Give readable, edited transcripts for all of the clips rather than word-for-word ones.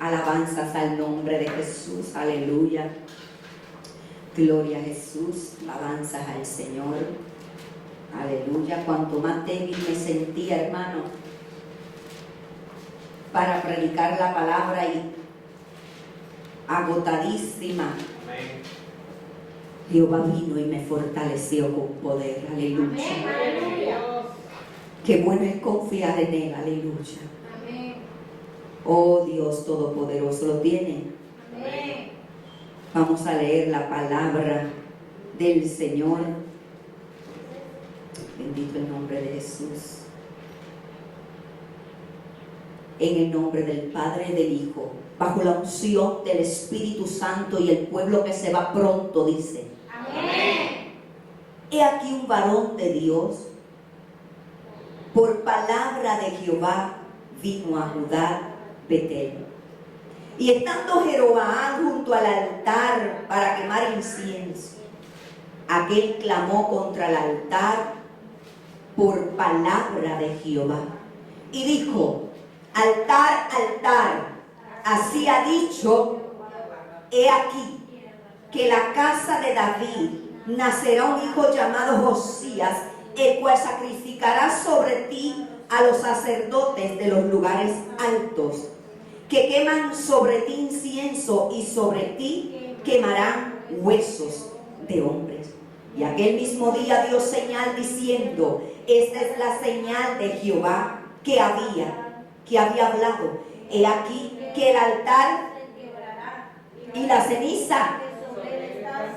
Alabanzas al nombre de Jesús, aleluya. Gloria a Jesús, alabanzas al Señor, aleluya. Cuanto más débil me sentía, hermano, para predicar la palabra y agotadísima, amén, Jehová vino y me fortaleció con poder, aleluya. Amén. Qué bueno es confiar en Él, aleluya. Amén. Oh Dios Todopoderoso, ¿lo tienen? Amén. Vamos a leer la palabra del Señor. Bendito el nombre de Jesús. En el nombre del Padre y del Hijo, bajo la unción del Espíritu Santo, y el pueblo que se va pronto dice: amén. He aquí un varón de Dios, por palabra de Jehová vino a Judá, Betel. Y estando Jeroboam junto al altar para quemar incienso, aquel clamó contra el altar por palabra de Jehová y dijo: altar, altar, así ha dicho, he aquí que la casa de David nacerá un hijo llamado Josías, el cual sacrificará sobre ti a los sacerdotes de los lugares altos, que queman sobre ti incienso, y sobre ti quemarán huesos de hombres. Y aquel mismo día dio señal diciendo: esta es la señal de Jehová que había hablado. He aquí que el altar y la ceniza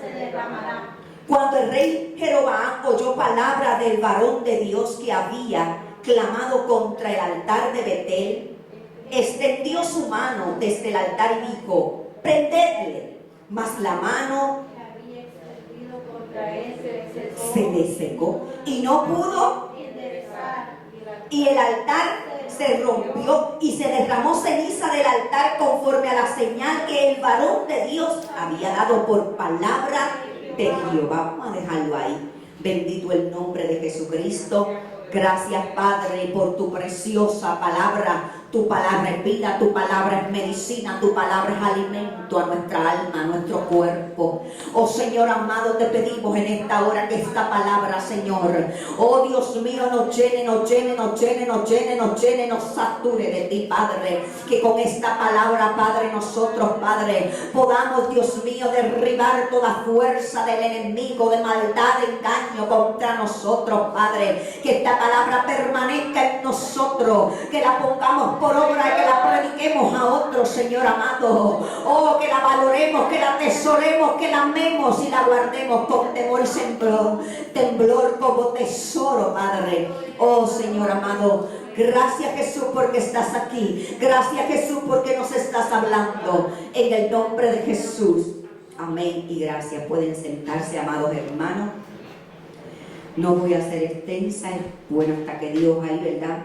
se derramará. Cuando el rey Jeroboam oyó palabra del varón de Dios que había clamado contra el altar de Betel, extendió su mano desde el altar y dijo: prendedle. Mas la mano se le secó y no pudo, y el altar se rompió y se derramó ceniza del altar conforme a la señal que el varón de Dios había dado por palabra de Jehová. Vamos a dejarlo ahí. Bendito el nombre de Jesucristo. Gracias, Padre, por tu preciosa palabra. Tu palabra es vida, tu palabra es medicina, tu palabra es alimento a nuestra alma, a nuestro cuerpo. Oh Señor amado, te pedimos en esta hora que esta palabra, Señor, oh Dios mío, nos llene, nos llene, nos llene, nos llene, nos llene, nos sature de ti, Padre. Que con esta palabra, Padre, nosotros, Padre, podamos, Dios mío, derribar toda fuerza del enemigo, de maldad, de engaño contra nosotros, Padre. Que esta palabra permanezca en nosotros, que la pongamos por obra y que la prediquemos a otros, Señor amado. Oh, que la valoremos, que la atesoremos, que la amemos y la guardemos con temor y temblor como tesoro, Padre. Oh, Señor amado, gracias, Jesús, porque estás aquí. Gracias, Jesús, porque nos estás hablando. En el nombre de Jesús. Amén y gracias. Pueden sentarse, amados hermanos. No voy a ser extensa, es bueno hasta que Dios ahí, ¿verdad?,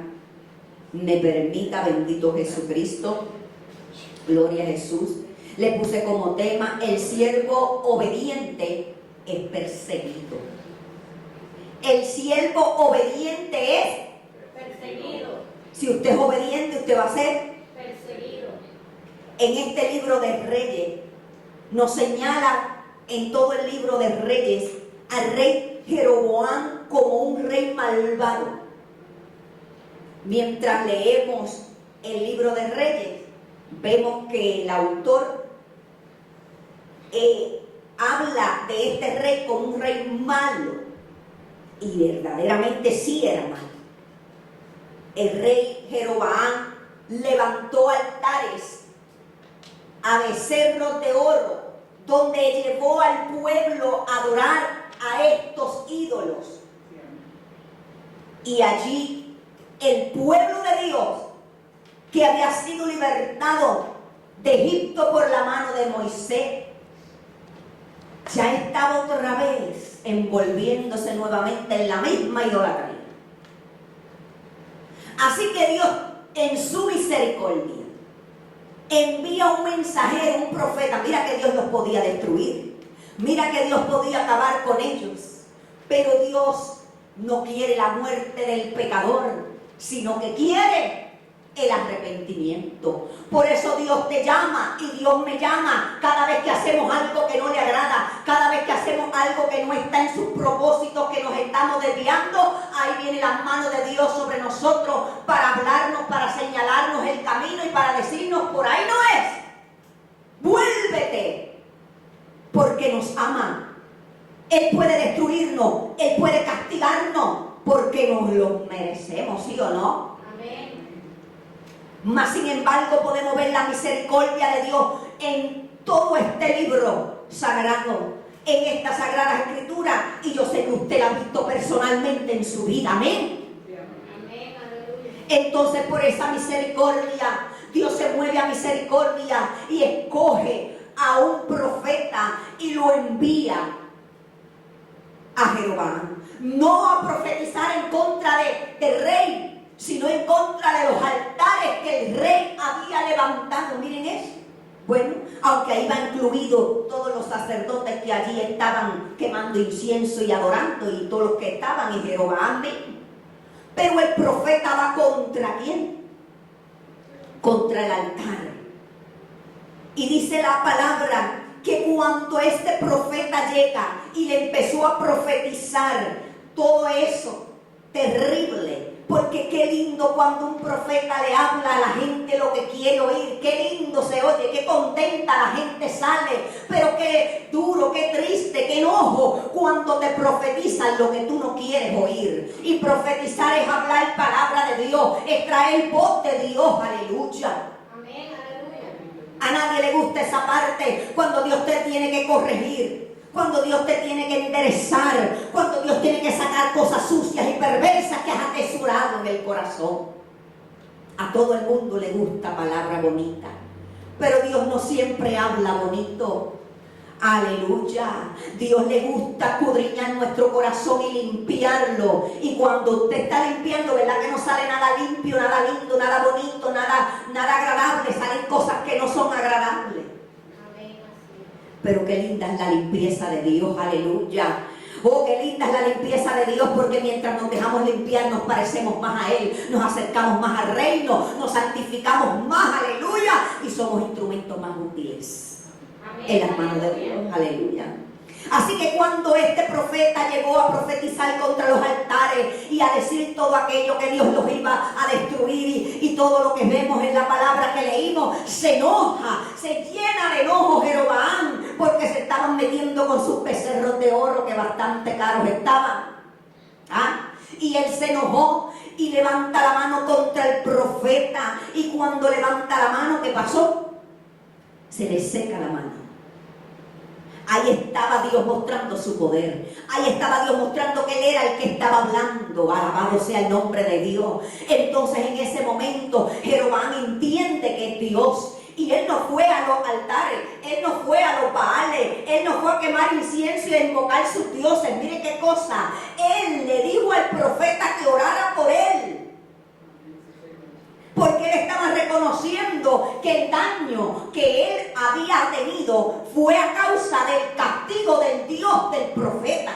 me permita. Bendito Jesucristo, gloria a Jesús. Le puse como tema: el siervo obediente es perseguido. El siervo obediente es perseguido. Si usted es obediente, usted va a ser perseguido. En este libro de Reyes nos señala, en todo el libro de Reyes, al rey Jeroboam como un rey malvado. Mientras leemos el libro de Reyes, vemos que el autor habla de este rey como un rey malo, y verdaderamente sí era malo. El rey Jeroboam levantó altares a becerros de oro, donde llevó al pueblo a adorar a estos ídolos. Y allí el pueblo de Dios, que había sido libertado de Egipto por la mano de Moisés, ya estaba otra vez envolviéndose nuevamente en la misma idolatría. Así que Dios, en su misericordia, envía un mensajero, un profeta. Mira que Dios los podía destruir, mira que Dios podía acabar con ellos, pero Dios no quiere la muerte del pecador, sino que quiere el arrepentimiento. Por eso Dios te llama y Dios me llama cada vez que hacemos algo que no le agrada, cada vez que hacemos algo que no está en sus propósitos, que nos estamos desviando. Ahí viene la mano de Dios sobre nosotros para hablarnos, para señalarnos el camino y para decirnos: por ahí no es, vuélvete, porque nos ama. Él puede destruirnos, Él puede castigarnos, porque nos lo merecemos, ¿sí o no? Amén. Mas sin embargo podemos ver la misericordia de Dios en todo este libro sagrado, en esta sagrada escritura, y yo sé que usted la ha visto personalmente en su vida. Amén. Amén. Entonces, por esa misericordia, Dios se mueve a misericordia y escoge a un profeta y lo envía a Jeroboam, no a profetizar en contra del rey, sino en contra de los altares que el rey había levantado. Miren eso. Bueno, aunque ahí va incluido todos los sacerdotes que allí estaban quemando incienso y adorando, y todos los que estaban, y Jeroboam mismo. Pero el profeta va ¿contra quién? Contra el altar. Y dice la palabra que cuando este profeta llega y le empezó a profetizar todo eso terrible, porque qué lindo cuando un profeta le habla a la gente lo que quiere oír, qué lindo se oye, qué contenta la gente sale, pero qué duro, qué triste, qué enojo cuando te profetizan lo que tú no quieres oír. Y profetizar es hablar palabra de Dios, es traer voz de Dios, aleluya. A nadie le gusta esa parte, cuando Dios te tiene que corregir, cuando Dios te tiene que enderezar, cuando Dios tiene que sacar cosas sucias y perversas que has atesorado en el corazón. A todo el mundo le gusta palabra bonita, pero Dios no siempre habla bonito. Aleluya. Dios le gusta escudriñar nuestro corazón y limpiarlo. Y cuando usted está limpiando, ¿verdad que no sale nada limpio, nada lindo, nada bonito, nada agradable? Salen cosas que no son agradables. Pero qué linda es la limpieza de Dios. Aleluya. Oh, qué linda es la limpieza de Dios, porque mientras nos dejamos limpiar nos parecemos más a Él, nos acercamos más al reino, nos santificamos más, aleluya, y somos instrumentos más útiles en las manos de Dios, aleluya. Así que cuando este profeta llegó a profetizar contra los altares y a decir todo aquello que Dios los iba a destruir, y todo lo que vemos en la palabra que leímos, se enoja, se llena de enojo Jeroboam, porque se estaban metiendo con sus becerros de oro que bastante caros estaban. Y él se enojó y levanta la mano contra el profeta, y cuando levanta la mano, ¿qué pasó? Se le seca la mano. Ahí estaba Dios mostrando su poder. Ahí estaba Dios mostrando que Él era el que estaba hablando. Alabado sea el nombre de Dios. Entonces en ese momento Jeroboam entiende que es Dios. Y él no fue a los altares, él no fue a los baales, él no fue a quemar incienso y a invocar sus dioses. Mire qué cosa. Él le dijo al profeta que orara por él. Porque él estaba reconociendo que el daño que él había tenido fue a causa del castigo del Dios del profeta.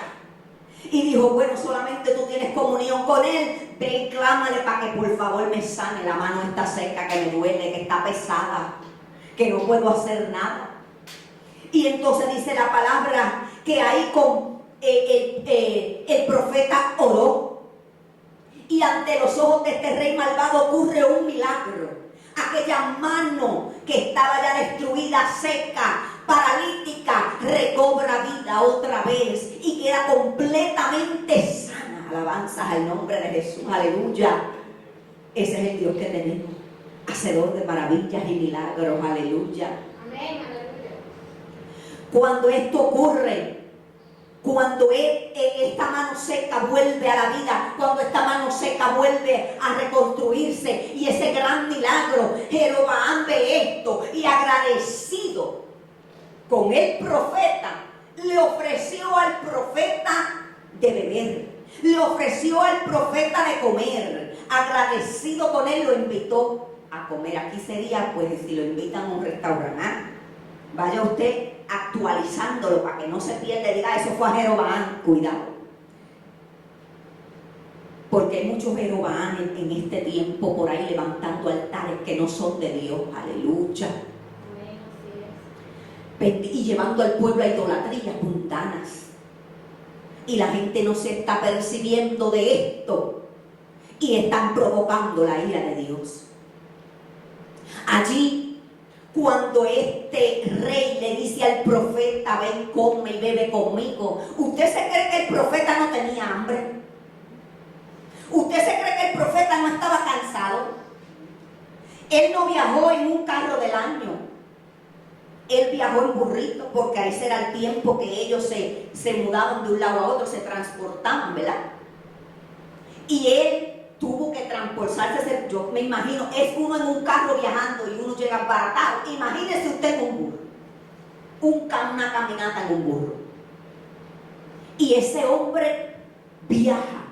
Y dijo: bueno, solamente tú tienes comunión con él, ve y clámale para que por favor me sane. La mano está seca, que me duele, que está pesada, que no puedo hacer nada. Y entonces dice la palabra que ahí el profeta oró. Y ante los ojos de este rey malvado ocurre un milagro. Aquella mano que estaba ya destruida, seca, paralítica, recobra vida otra vez y queda completamente sana. Alabanzas al nombre de Jesús, aleluya. Ese es el Dios que tenemos, hacedor de maravillas y milagros, aleluya. Amén, aleluya. Cuando esto ocurre, cuando esta mano seca vuelve a la vida, cuando esta mano seca vuelve a reconstruirse, y ese gran milagro, Jeroboam ve esto y agradecido con el profeta, le ofreció al profeta de beber, le ofreció al profeta de comer. Agradecido con él, lo invitó a comer. Aquí sería, pues, si lo invitan a un restaurante, vaya usted actualizándolo para que no se pierda y diga: eso fue a Jeroboam. Cuidado. Porque hay muchos Jeroboam en este tiempo por ahí levantando altares que no son de Dios. Aleluya. Y llevando al pueblo a idolatrías mundanas. Y la gente no se está percibiendo de esto. Y están provocando la ira de Dios. Allí, cuando este rey le dice al profeta: ven, come y bebe conmigo. ¿Usted se cree que el profeta no tenía hambre? ¿Usted se cree que el profeta no estaba cansado? Él no viajó en un carro del año. Él viajó en burrito, porque a ese era el tiempo que ellos se mudaban de un lado a otro, se transportaban, ¿verdad? Y él tuvo que transportarse. Yo me imagino, es uno en un carro viajando y uno llega baratado. Imagínese usted en un burro, una caminata en un burro. Y ese hombre viaja.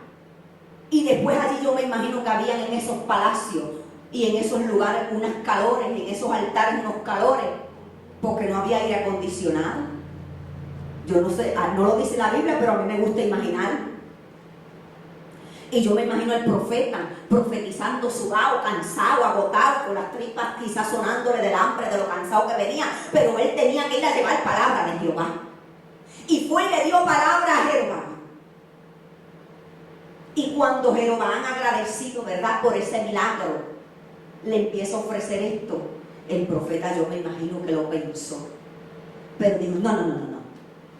Y después allí yo me imagino que habían en esos palacios y en esos lugares unos calores, en esos altares unos calores, porque no había aire acondicionado. Yo no sé, no lo dice la Biblia, pero a mí me gusta imaginar. Y yo me imagino al profeta profetizando sudado, cansado, agotado, con las tripas quizás sonándole del hambre, de lo cansado que venía, pero él tenía que ir a llevar palabra de Jehová. Y fue y le dio palabra a Jeroboam. Y cuando Jeroboam, agradecido, ¿verdad?, por ese milagro, le empieza a ofrecer esto, el profeta, yo me imagino que lo pensó. Pero dijo: no.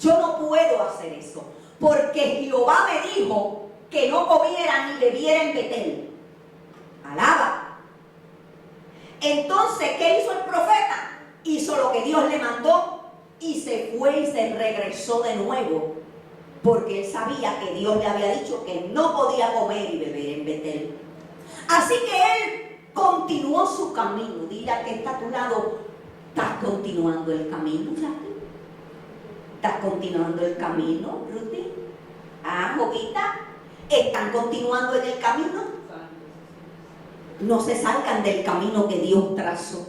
Yo no puedo hacer eso, porque Jehová me dijo que no comiera ni bebiera en Betel. Alaba. Entonces, ¿qué hizo el profeta? Hizo lo que Dios le mandó y se fue y se regresó de nuevo, porque él sabía que Dios le había dicho que no podía comer y beber en Betel. Así que él continuó su camino. Dile al que está a tu lado: ¿estás continuando el camino, Jackie? ¿Estás continuando el camino, Ruthie? Joguita, ¿están continuando en el camino? No se salgan del camino que Dios trazó.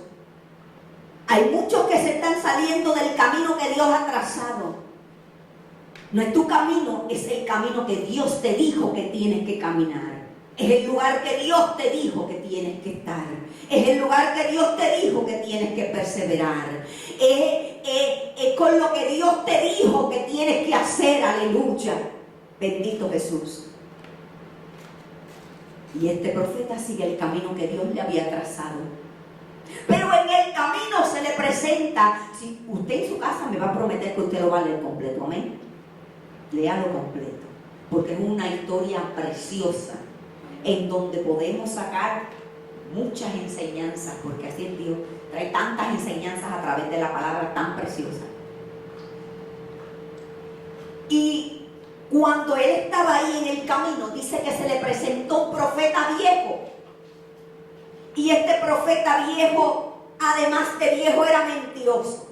Hay muchos que se están saliendo del camino que Dios ha trazado. No es tu camino, es el camino que Dios te dijo que tienes que caminar. Es el lugar que Dios te dijo que tienes que estar. Es el lugar que Dios te dijo que tienes que perseverar. Es con lo que Dios te dijo que tienes que hacer. Aleluya. Bendito Jesús. Y este profeta sigue el camino que Dios le había trazado. Pero en el camino se le presenta. Si usted en su casa me va a prometer que usted lo va a leer completo, amén. Léalo completo, porque es una historia preciosa en donde podemos sacar muchas enseñanzas, porque así es Dios, trae tantas enseñanzas a través de la palabra tan preciosa. Y cuando él estaba ahí en el camino, dice que se le presentó un profeta viejo, y este profeta viejo, además de viejo, era mentiroso.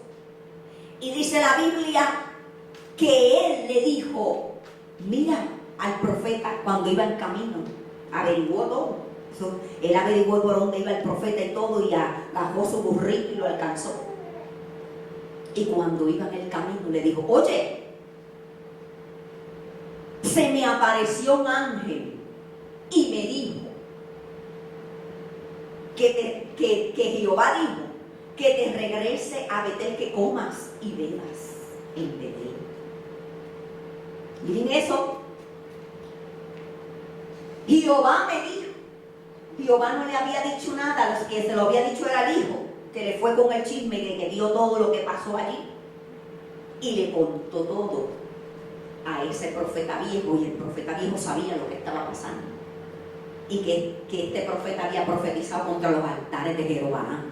Y dice la Biblia que él le dijo: mira, al profeta, cuando iba en camino, averiguó todo. Él averiguó por dónde iba el profeta y todo, y agarró su burrito y lo alcanzó. Y cuando iba en el camino le dijo: oye, se me apareció un ángel y me dijo que Jehová dijo que te regrese a Betel, que comas y bebas en Betel. Miren eso. Jehová me dijo. Jehová no le había dicho nada, los que se lo había dicho era el hijo, que le fue con el chisme, que vio todo lo que pasó allí y le contó todo a ese profeta viejo, y el profeta viejo sabía lo que estaba pasando y que este profeta había profetizado contra los altares de Jeroboam.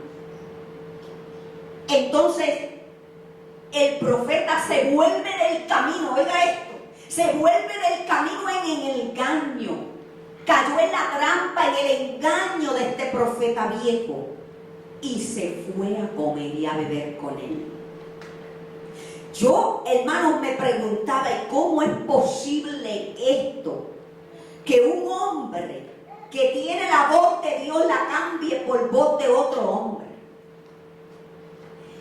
Entonces el profeta se vuelve del camino, oiga esto, se vuelve del camino en el engaño, cayó en la trampa, en el engaño de este profeta viejo, y se fue a comer y a beber con él. Yo, hermanos, me preguntaba: ¿cómo es posible esto? Que un hombre que tiene la voz de Dios la cambie por voz de otro hombre.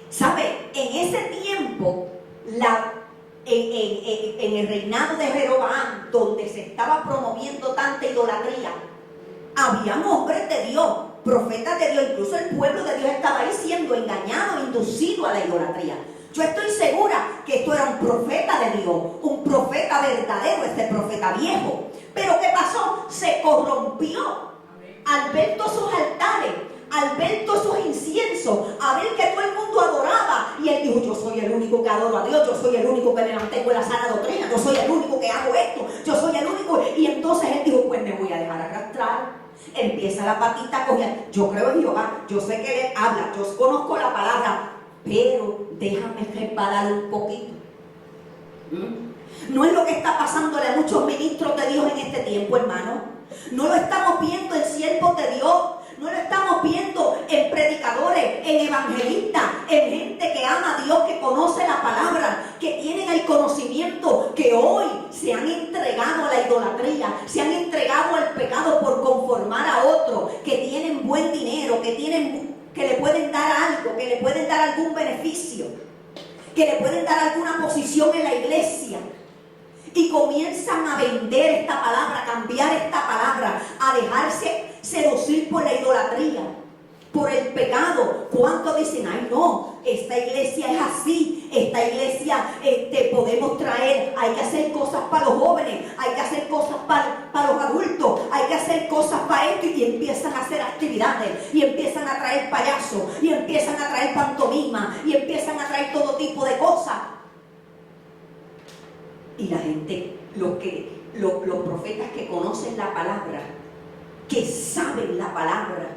¿Sabe? En ese tiempo en el reinado de Jeroboam, donde se estaba promoviendo tanta idolatría, habían hombres de Dios, profetas de Dios, incluso el pueblo de Dios estaba ahí siendo engañado, inducido a la idolatría. Yo estoy segura que esto era un profeta de Dios, un profeta verdadero, este profeta viejo. Pero ¿qué pasó? Se corrompió al ver todos sus altares, al ver todos sus inciensos, a ver que todo el mundo adoraba. Y él dijo, yo soy el único que adoro a Dios, yo soy el único que me mantengo en la sana doctrina, yo soy el único que hago esto, yo soy el único. Y entonces él dijo, pues me voy a dejar arrastrar. Empieza la patita a coger. Yo creo en Jehová, yo sé que él habla, yo conozco la palabra, pero déjame resbalar un poquito. No es lo que está pasándole a muchos ministros de Dios en este tiempo, hermano. No lo estamos viendo en siervos de Dios. No lo estamos viendo en predicadores, en evangelistas, en gente que ama a Dios, que conoce la palabra, que tienen el conocimiento, que hoy se han entregado a la idolatría, se han entregado al pecado por conformar a otro, que tienen buen dinero, que le pueden dar algo, que le pueden dar algún beneficio, que le pueden dar alguna posición en la iglesia. Y comienzan a vender esta palabra, a cambiar esta palabra, a dejarse seducir por la idolatría, por el pecado. ¿Cuántos dicen, ay no, esta iglesia es así, esta iglesia podemos traer, hay que hacer cosas para los jóvenes, hay que hacer cosas para los adultos, hay que hacer cosas para esto, y empiezan a hacer actividades, y empiezan a traer payasos, y empiezan a traer pantomima, y empiezan a traer todo tipo de cosas. Y la gente, los profetas que conocen la palabra, que saben la palabra,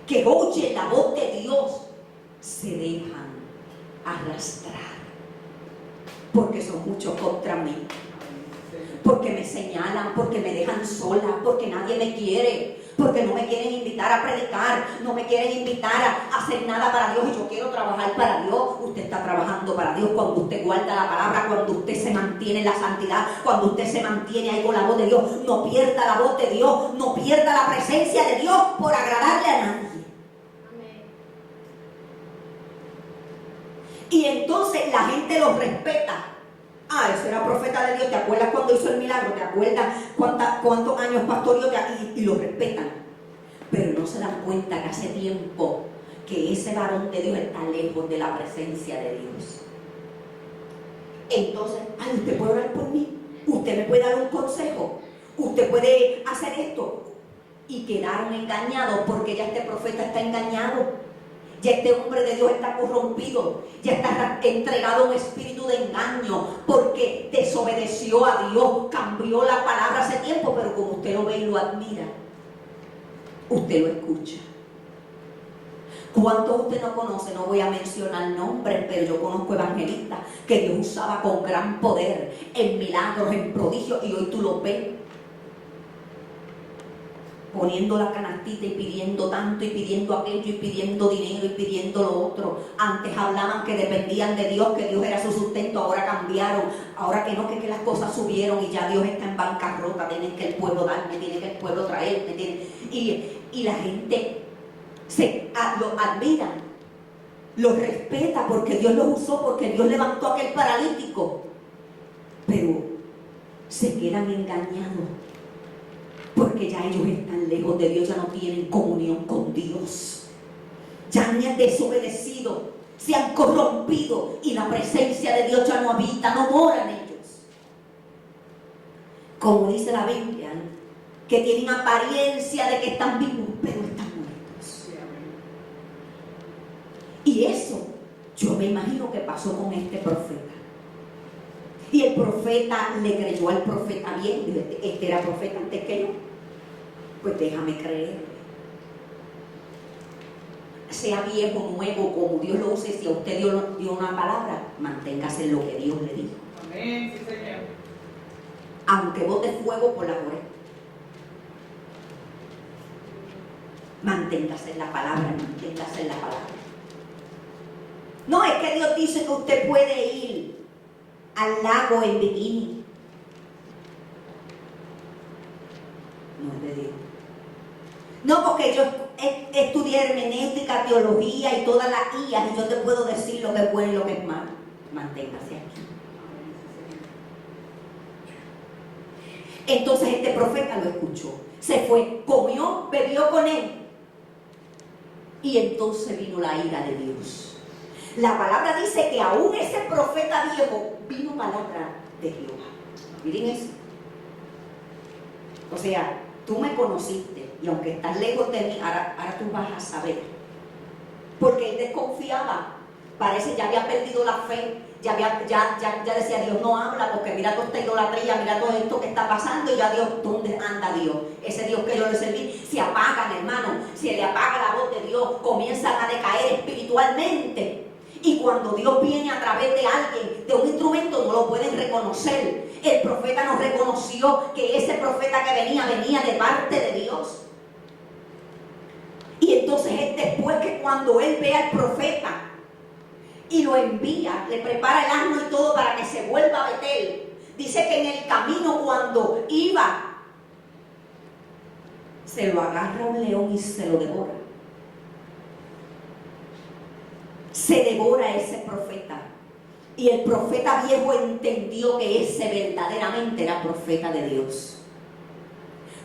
que oyen la voz de Dios, se dejan arrastrar. Porque son muchos contra mí. Porque me señalan, porque me dejan sola, porque nadie me quiere, porque no me quieren invitar a predicar, no me quieren invitar a hacer nada para Dios, y yo quiero trabajar para Dios. Usted está trabajando para Dios cuando usted guarda la palabra, cuando usted se mantiene en la santidad, cuando usted se mantiene ahí con la voz de Dios. No pierda la voz de Dios, no pierda la presencia de Dios por agradarle a nadie. Y entonces la gente los respeta. Ah, ese era profeta de Dios, ¿te acuerdas cuando hizo el milagro? ¿Te acuerdas cuántos años pastoreó? Y lo respetan. Pero no se dan cuenta que hace tiempo que ese varón de Dios está lejos de la presencia de Dios. Entonces, ay, usted puede orar por mí, usted me puede dar un consejo, usted puede hacer esto. Y quedaron engañados, porque ya este profeta está engañado. Ya este hombre de Dios está corrompido, ya está entregado a un espíritu de engaño, porque desobedeció a Dios, cambió la palabra hace tiempo, pero como usted lo ve y lo admira, usted lo escucha. ¿Cuántos usted no conoce? No voy a mencionar nombres, pero yo conozco evangelistas que Dios usaba con gran poder, en milagros, en prodigios, y hoy tú los ves poniendo la canastita y pidiendo tanto y pidiendo aquello y pidiendo dinero y pidiendo lo otro. Antes hablaban que dependían de Dios, que Dios era su sustento, ahora cambiaron, ahora que no, que las cosas subieron y ya Dios está en bancarrota, tiene que el pueblo darme, tiene que el pueblo traerme, y la gente lo admira, lo respeta porque Dios los usó, porque Dios levantó a aquel paralítico, pero se quedan engañados. Porque ya ellos están lejos de Dios, ya no tienen comunión con Dios. Ya han desobedecido, se han corrompido y la presencia de Dios ya no habita, no mora en ellos. Como dice la Biblia, que tienen apariencia de que están vivos, pero están muertos. Y eso, yo me imagino que pasó con este profeta. Y el profeta le creyó al profeta bien. Este era profeta antes que yo. Pues déjame creer. Sea viejo, nuevo, como Dios lo use. Si a usted dio una palabra, manténgase en lo que Dios le dijo. Amén, sí, Señor. Aunque bote fuego por la pared, manténgase en la palabra, manténgase en la palabra. No es que Dios dice que usted puede ir al lago en bikini. No es de Dios. No, porque yo estudié hermenéutica, teología y todas las IAs, y yo te puedo decir lo que es bueno y lo que es malo. Manténgase aquí. Entonces este profeta lo escuchó, se fue, comió, bebió con él, y entonces vino la ira de Dios. La palabra dice que aún ese profeta viejo vino palabra de Jehová. Miren eso. O sea, tú me conociste y aunque estás lejos de mí, ahora tú vas a saber. Porque él desconfiaba. Parece ya había perdido la fe. Ya decía, Dios no habla porque mira toda esta idolatría, mira todo esto que está pasando y ya Dios, ¿dónde anda Dios? Ese Dios que yo le serví, se apagan, hermano, se le apaga la voz de Dios, comienzan a decaer espiritualmente. Y cuando Dios viene a través de alguien, de un instrumento, no lo pueden reconocer. El profeta no reconoció que ese profeta que venía de parte de Dios. Y entonces es después que cuando él ve al profeta y lo envía, le prepara el asno y todo para que se vuelva a Betel. Dice que en el camino cuando iba, se lo agarra un león y se lo devora. Se devora ese profeta. Y el profeta viejo entendió que ese verdaderamente era profeta de Dios.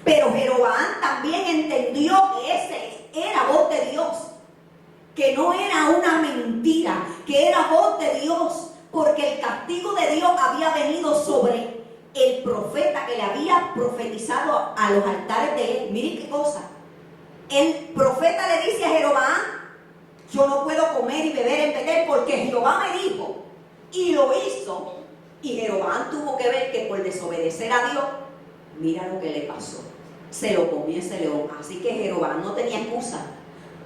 Pero Jeroboam también entendió que ese era voz de Dios, que no era una mentira, que era voz de Dios, porque el castigo de Dios había venido sobre el profeta que le había profetizado a los altares de él. Miren qué cosa. El profeta le dice a Jeroboam: yo no puedo comer y beber en Betel porque Jehová me dijo, y lo hizo. Y Jeroboam tuvo que ver que por desobedecer a Dios, mira lo que le pasó. Se lo comió ese león. Así que Jeroboam no tenía excusa,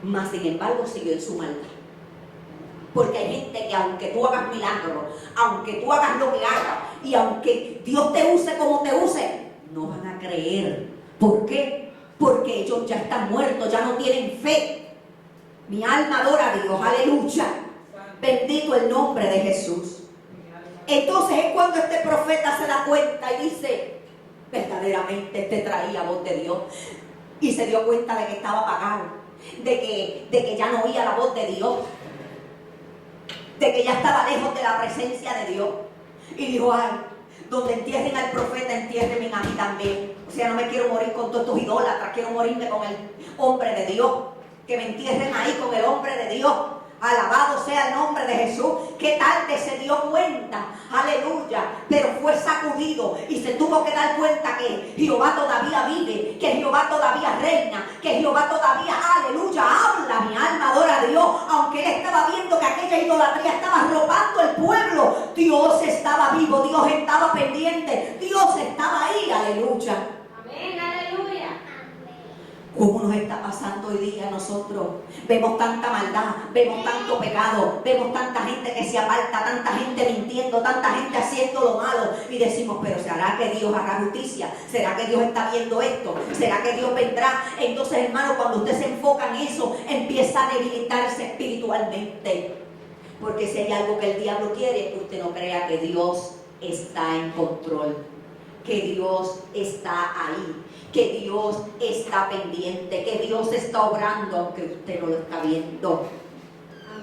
mas sin embargo siguió en su maldad. Porque hay gente que aunque tú hagas milagros, aunque tú hagas lo que hagas, y aunque Dios te use como te use, no van a creer. ¿Por qué? Porque ellos ya están muertos, ya no tienen fe. Mi alma adora a Dios, aleluya. Bendito el nombre de Jesús. Entonces es cuando este profeta se da cuenta y dice: verdaderamente este traía voz de Dios. Y se dio cuenta de que estaba apagado, de que ya no oía la voz de Dios, de que ya estaba lejos de la presencia de Dios. Y dijo: ay, donde entierren al profeta, entiérrenme a mí también. O sea, no me quiero morir con todos estos idólatras, quiero morirme con el hombre de Dios. Que me entierren ahí con el hombre de Dios. Alabado sea el nombre de Jesús. Qué tarde se dio cuenta, aleluya, pero fue sacudido y se tuvo que dar cuenta que Jehová todavía vive, que Jehová todavía reina, que Jehová todavía, aleluya, habla. Mi alma adora a Dios. Aunque él estaba viendo que aquella idolatría estaba arropando el pueblo, Dios estaba vivo, Dios estaba pendiente, Dios estaba ahí, aleluya. Amén, aleluya. ¿Cómo nos está pasando hoy día a nosotros? Vemos tanta maldad, vemos tanto pecado, vemos tanta gente que se aparta, tanta gente mintiendo, tanta gente haciendo lo malo, y decimos: pero ¿será que Dios hará justicia? ¿Será que Dios está viendo esto? ¿Será que Dios vendrá? Entonces, hermano, cuando usted se enfoca en eso, empieza a debilitarse espiritualmente. Porque si hay algo que el diablo quiere, que usted no crea que Dios está en control, que Dios está ahí, que Dios está pendiente, que Dios está obrando aunque usted no lo está viendo,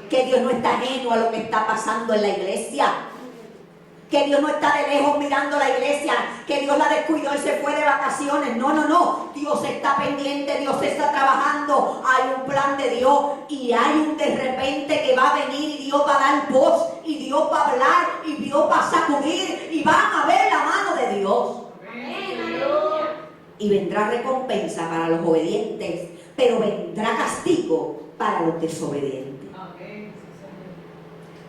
que Dios no está ajeno a lo que está pasando en la iglesia, que Dios no está de lejos mirando la iglesia, que Dios la descuidó y se fue de vacaciones. No, Dios está pendiente, Dios está trabajando, hay un plan de Dios y hay un de repente que va a venir y Dios va a dar voz y Dios va a hablar y Dios va a sacudir y van a ver la mano de Dios. Y vendrá recompensa para los obedientes, pero vendrá castigo para los desobedientes.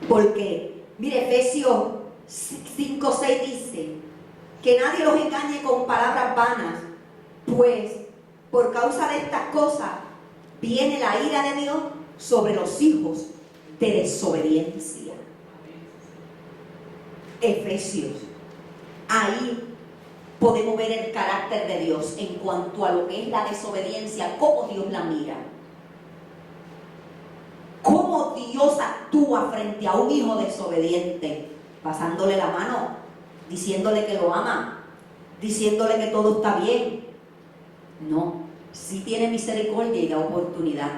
Porque, mire, Efesios 5:6 dice que nadie los engañe con palabras vanas, pues por causa de estas cosas viene la ira de Dios sobre los hijos de desobediencia. Efesios, ahí podemos ver el carácter de Dios en cuanto a lo que es la desobediencia, cómo Dios la mira, cómo Dios actúa frente a un hijo desobediente, pasándole la mano, diciéndole que lo ama, diciéndole que todo está bien. No, sí tiene misericordia y da oportunidad,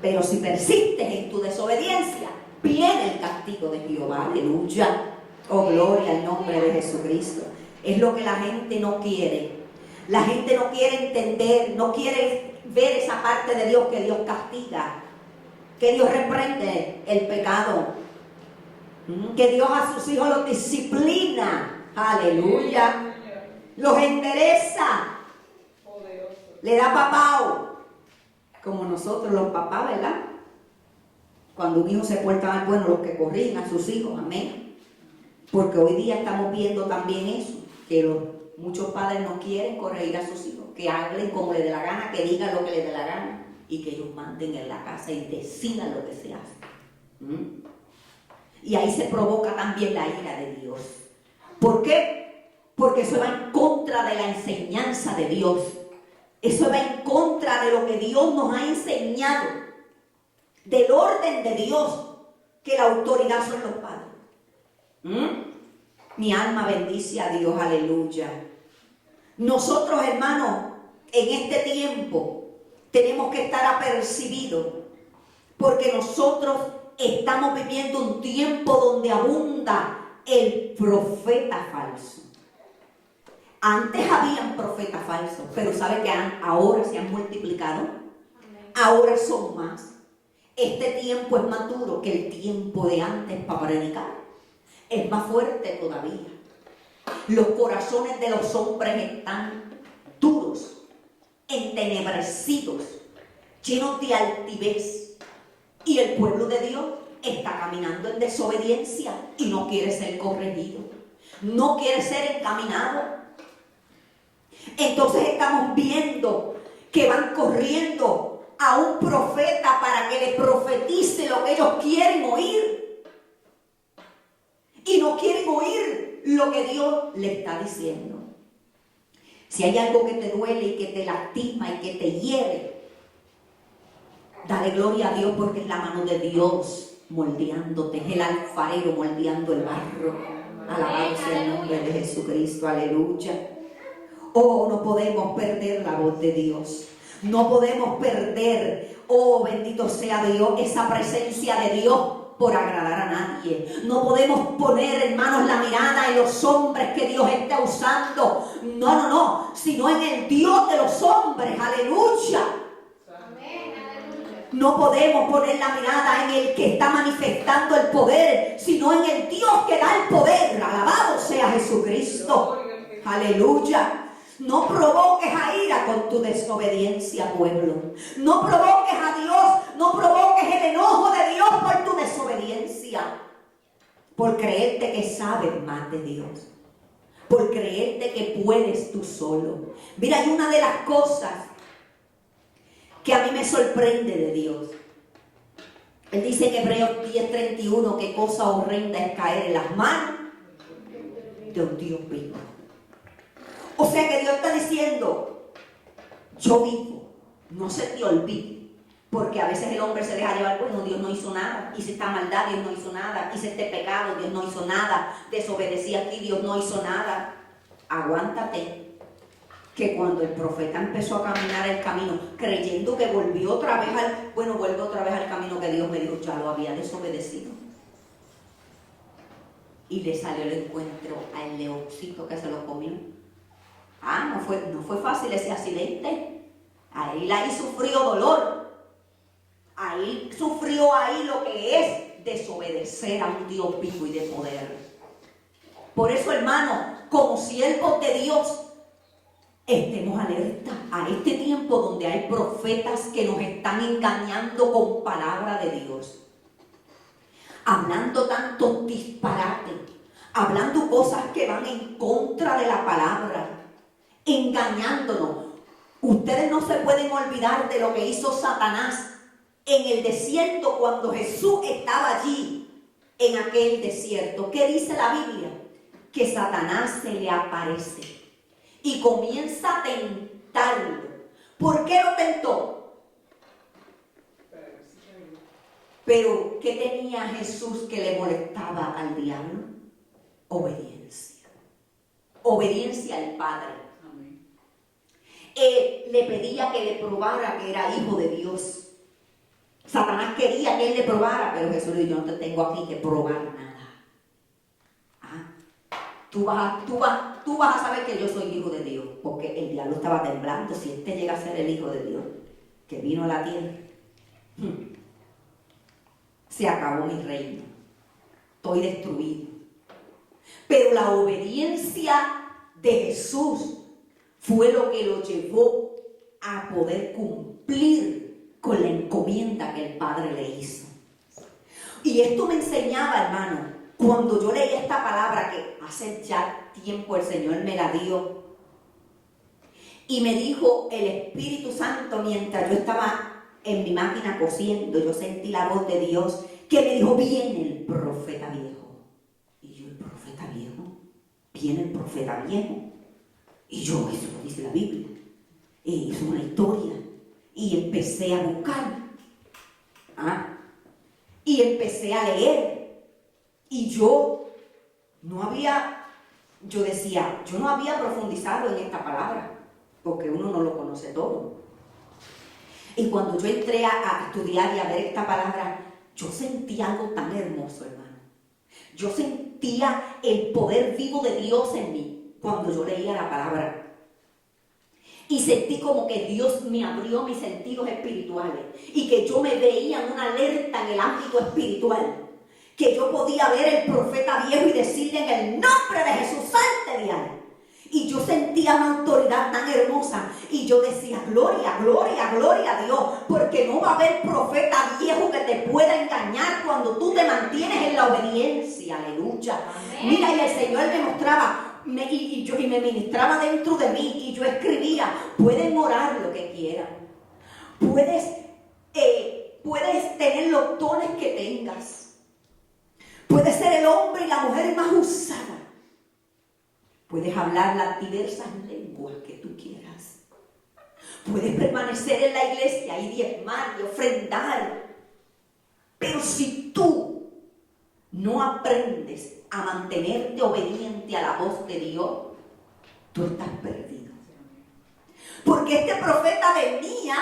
pero si persistes en tu desobediencia, viene el castigo de Jehová. Aleluya, oh gloria al nombre de Jesucristo. Es lo que la gente no quiere. La gente no quiere entender, no quiere ver esa parte de Dios, que Dios castiga, que Dios reprende el pecado, que Dios a sus hijos los disciplina. Aleluya. Los endereza. Le da papao. Como nosotros los papás, ¿verdad? Cuando un hijo se porta mal, bueno, los que corrigen a sus hijos, amén. Porque hoy día estamos viendo también eso, que muchos padres no quieren corregir a sus hijos, que hablen como les dé la gana, que digan lo que les dé la gana y que ellos manden en la casa y decidan lo que se hace. Y ahí se provoca también la ira de Dios. ¿Por qué? Porque eso va en contra de la enseñanza de Dios. Eso va en contra de lo que Dios nos ha enseñado, del orden de Dios, que la autoridad son los padres. Mi alma bendice a Dios, aleluya. Nosotros, hermanos, en este tiempo tenemos que estar apercibidos, porque nosotros estamos viviendo un tiempo donde abunda el profeta falso. Antes habían profetas falsos, pero ¿sabe que ahora se han multiplicado? Ahora son más. Este tiempo es más duro que el tiempo de antes para predicar. Es más fuerte todavía. Los corazones de los hombres están duros, entenebrecidos, llenos de altivez. Y el pueblo de Dios está caminando en desobediencia y no quiere ser corregido, no quiere ser encaminado. Entonces estamos viendo que van corriendo a un profeta para que le profetice lo que ellos quieren oír. Y no quieren oír lo que Dios le está diciendo. Si hay algo que te duele y que te lastima y que te hiere, dale gloria a Dios, porque es la mano de Dios moldeándote, es el alfarero moldeando el barro. Alabado sea el nombre de Jesucristo, aleluya. Oh, no podemos perder la voz de Dios. No podemos perder, oh bendito sea Dios, esa presencia de Dios por agradar a nadie. No podemos poner, hermanos, la mirada en los hombres que Dios está usando. No, sino en el Dios de los hombres, aleluya. No podemos poner la mirada en el que está manifestando el poder, sino en el Dios que da el poder. Alabado sea Jesucristo. Aleluya. No provoques a ira con tu desobediencia, pueblo. No provoques a Dios, no provoques el enojo de Dios por tu desobediencia. Por creerte que sabes más de Dios. Por creerte que puedes tú solo. Mira, hay una de las cosas que a mí me sorprende de Dios. Él dice en Hebreos 10:31 que cosa horrenda es caer en las manos de un Dios vivo. O sea que Dios está diciendo, yo vivo, no se te olvide. Porque a veces el hombre se deja llevar, bueno, Dios no hizo nada. Hice esta maldad, Dios no hizo nada. Hice este pecado, Dios no hizo nada. Desobedecí aquí, Dios no hizo nada. Aguántate. Que cuando el profeta empezó a caminar el camino, creyendo que volvió otra vez vuelve otra vez al camino que Dios me dijo, ya lo había desobedecido. Y le salió el encuentro al leoncito que se lo comió. No fue fácil ese accidente. Ahí sufrió dolor. Ahí sufrió lo que es desobedecer a un Dios vivo y de poder. Por eso, hermano, como siervos de Dios, estemos alerta a este tiempo donde hay profetas que nos están engañando con palabra de Dios. Hablando tantos disparates, hablando cosas que van en contra de la palabra, engañándonos. Ustedes no se pueden olvidar de lo que hizo Satanás en el desierto cuando Jesús estaba allí en aquel desierto. ¿Qué dice la Biblia? Que Satanás se le aparece y comienza a tentarlo. ¿Por qué lo tentó? Pero ¿qué tenía Jesús que le molestaba al diablo? Obediencia. Obediencia al Padre. Él le pedía que le probara que era hijo de Dios. Satanás quería que él le probara, pero Jesús le dijo, yo no te tengo aquí que probar nada. tú vas a saber que yo soy hijo de Dios, porque el diablo estaba temblando. Si este llega a ser el hijo de Dios, que vino a la tierra, se acabó mi reino, estoy destruido. Pero la obediencia de Jesús fue lo que lo llevó a poder cumplir con la encomienda que el Padre le hizo. Y esto me enseñaba, hermano, cuando yo leí esta palabra, que hace ya tiempo el Señor me la dio, y me dijo el Espíritu Santo mientras yo estaba en mi máquina cosiendo, yo sentí la voz de Dios que me dijo: viene el profeta viejo. Y yo: ¿el profeta viejo? ¿Viene el profeta viejo? Y yo: eso lo dice la Biblia, es una historia. Y empecé a buscar, y empecé a leer, y yo decía, yo no había profundizado en esta palabra, porque uno no lo conoce todo. Y cuando yo entré a estudiar y a ver esta palabra, yo sentí algo tan hermoso, hermano. Yo sentía el poder vivo de Dios en mí cuando yo leía la palabra. Y sentí como que Dios me abrió mis sentidos espirituales y que yo me veía en una alerta en el ámbito espiritual, que yo podía ver el profeta viejo y decirle: en el nombre de Jesús, salte de ahí. Y yo sentía una autoridad tan hermosa y yo decía: gloria, gloria, gloria a Dios, porque no va a haber profeta viejo que te pueda engañar cuando tú te mantienes en la obediencia. Aleluya. Amén. Mira, y el Señor me mostraba y me ministraba dentro de mí, y yo escribía: pueden orar lo que quieran, puedes tener los dones que tengas, puedes ser el hombre y la mujer más usada, puedes hablar las diversas lenguas que tú quieras, puedes permanecer en la iglesia y diezmar y ofrendar, pero si tú no aprendes a mantenerte obediente a la voz de Dios, tú estás perdido. Porque este profeta venía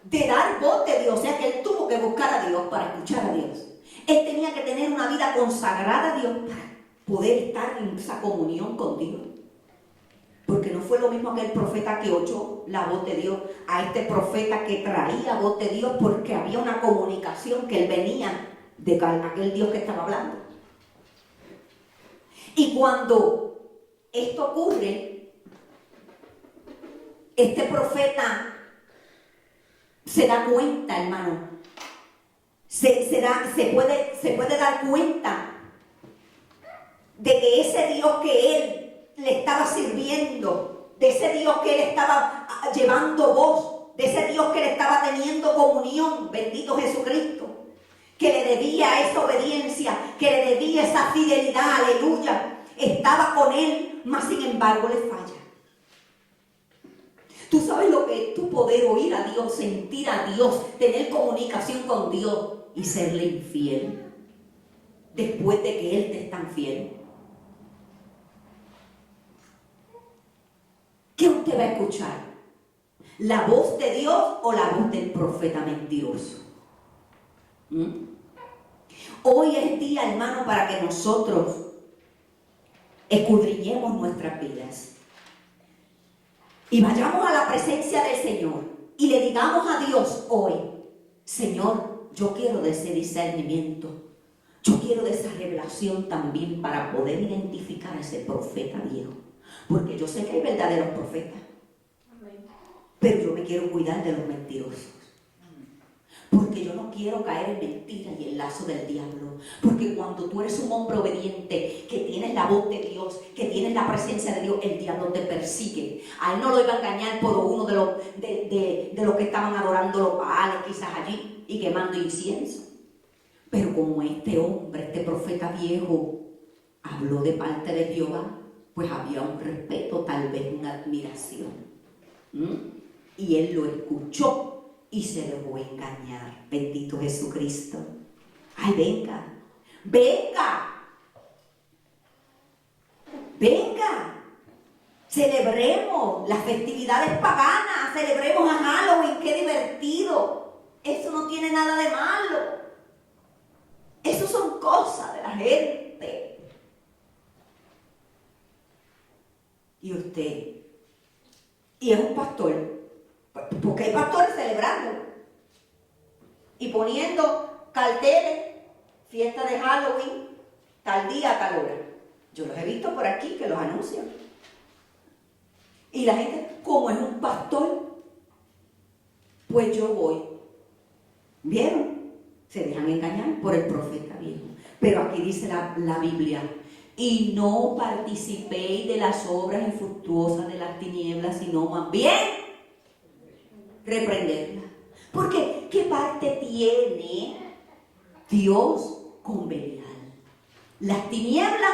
de dar voz de Dios, o sea que él tuvo que buscar a Dios para escuchar a Dios. Él tenía que tener una vida consagrada a Dios para poder estar en esa comunión con Dios. Porque no fue lo mismo aquel profeta que oyó la voz de Dios a este profeta que traía voz de Dios, porque había una comunicación, que él venía de aquel Dios que estaba hablando. Y cuando esto ocurre, este profeta se da cuenta, hermano, se puede dar cuenta de que ese Dios que él le estaba sirviendo, de ese Dios que él estaba llevando voz, de ese Dios que le estaba teniendo comunión, bendito Jesucristo, que le debía esa obediencia, que le debía esa fidelidad, aleluya, estaba con él, mas sin embargo le falla. Tú sabes lo que es tú poder oír a Dios, sentir a Dios, tener comunicación con Dios y serle infiel después de que Él te es tan fiel. ¿Qué usted va a escuchar? ¿La voz de Dios o la voz del profeta mentiroso? Hoy es día, hermano, para que nosotros escudriñemos nuestras vidas y vayamos a la presencia del Señor y le digamos a Dios hoy: Señor, yo quiero de ese discernimiento, yo quiero de esa revelación también para poder identificar a ese profeta viejo, porque yo sé que hay verdaderos profetas, pero yo me quiero cuidar de los mentirosos. Porque yo no quiero caer en mentiras y el lazo del diablo. Porque cuando tú eres un hombre obediente, que tienes la voz de Dios, que tienes la presencia de Dios, el diablo te persigue. A él no lo iba a engañar por uno de los que estaban adorando los Baales quizás allí y quemando incienso. Pero como este hombre, este profeta viejo, habló de parte de Jehová, pues había un respeto, tal vez una admiración. Y él lo escuchó y se dejó engañar. Bendito Jesucristo. Ay, venga, venga, venga. Celebremos las festividades paganas, celebremos a Halloween, qué divertido. Eso no tiene nada de malo. Eso son cosas de la gente. y usted, y es un pastor, porque hay pastores celebrando y poniendo carteles, fiesta de Halloween, tal día, tal hora. Yo los he visto por aquí que los anuncian. Y la gente, como es un pastor, pues yo voy. ¿Vieron? Se dejan engañar por el profeta viejo. Pero aquí dice la Biblia, y no participéis de las obras infructuosas de las tinieblas, sino más bien reprenderlas. Porque, ¿qué parte tiene Dios con Belial? Las tinieblas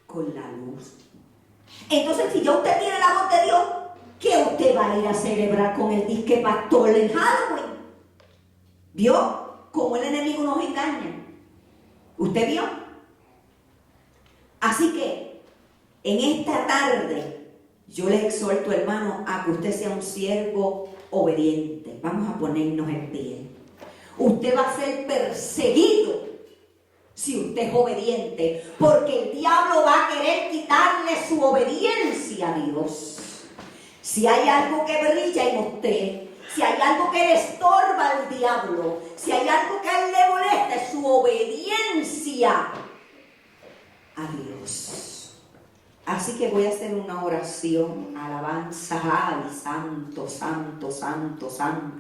con la luz. Entonces, si ya usted tiene la voz de Dios, ¿qué usted va a ir a celebrar con el disque pastor en Halloween? ¿Vio cómo el enemigo nos engaña? ¿Usted vio? Así que, en esta tarde, yo le exhorto, hermano, a que usted sea un siervo obediente. Vamos a ponernos en pie. Usted va a ser perseguido si usted es obediente, porque el diablo va a querer quitarle su obediencia a Dios. Si hay algo que brilla en usted, si hay algo que le estorba al diablo, si hay algo que a él le molesta, es su obediencia a Dios. Así que voy a hacer una oración, alabanza, ay, santo, santo, santo, santo.